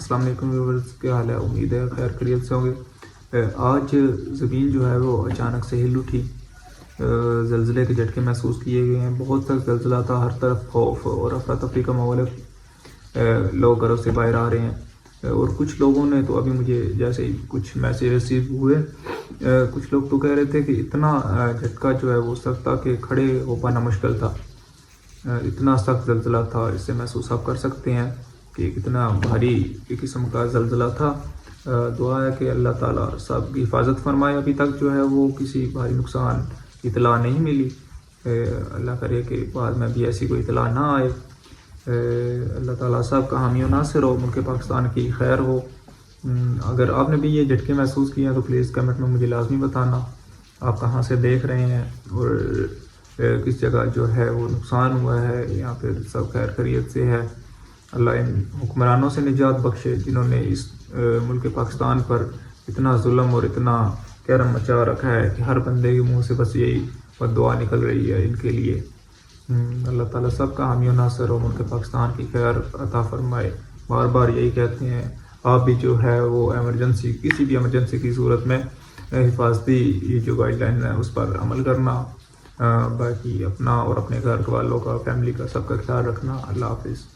السلام علیکم ویورز، کیا حال ہے؟ امید ہے خیر خیریت سے ہوں گے۔ آج زمین جو ہے وہ اچانک سے ہل اٹھی، زلزلے کے جھٹکے محسوس کیے گئے ہیں۔ بہت تک زلزلہ تھا، ہر طرف خوف اور افراتفری کا ماحول ہے۔ لوگ گھروں سے باہر آ رہے ہیں اور کچھ لوگوں نے تو ابھی مجھے جیسے کچھ میسیج ریسیو ہوئے، کچھ لوگ تو کہہ رہے تھے کہ اتنا جھٹکا جو ہے وہ سخت تھا کہ کھڑے ہو پانا مشکل تھا، اتنا سخت زلزلہ تھا۔ اس سے محسوس آپ کر سکتے ہیں کہ کتنا بھاری قسم کا زلزلہ تھا۔ دعا ہے کہ اللہ تعالیٰ سب کی حفاظت فرمائے۔ ابھی تک جو ہے وہ کسی بھاری نقصان کی اطلاع نہیں ملی، اللہ کرے کہ بعد میں بھی ایسی کوئی اطلاع نہ آئے۔ اللہ تعالیٰ سب کا حامی و ناصر ہو، ملک پاکستان کی خیر ہو۔ اگر آپ نے بھی یہ جھٹکے محسوس کیے ہیں تو پلیز کمنٹ میں مجھے لازمی بتانا آپ کہاں سے دیکھ رہے ہیں اور کس جگہ جو ہے وہ نقصان ہوا ہے، یا پھر سب خیر خیریت سے ہے۔ اللہ ان حکمرانوں سے نجات بخشے جنہوں نے اس ملک پاکستان پر اتنا ظلم اور اتنا کہرم مچا رکھا ہے کہ ہر بندے کے منہ سے بس یہی دعا نکل رہی ہے ان کے لیے۔ اللہ تعالیٰ سب کا حامی و ناصر ہو، ملک پاکستان کی خیر عطا فرمائے۔ بار بار یہی کہتے ہیں، آپ بھی جو ہے وہ ایمرجنسی، کسی بھی ایمرجنسی کی صورت میں حفاظتی جو گائیڈ لائن ہے اس پر عمل کرنا، باقی اپنا اور اپنے گھر والوں کا، فیملی کا، سب کا خیال رکھنا۔ اللہ حافظ۔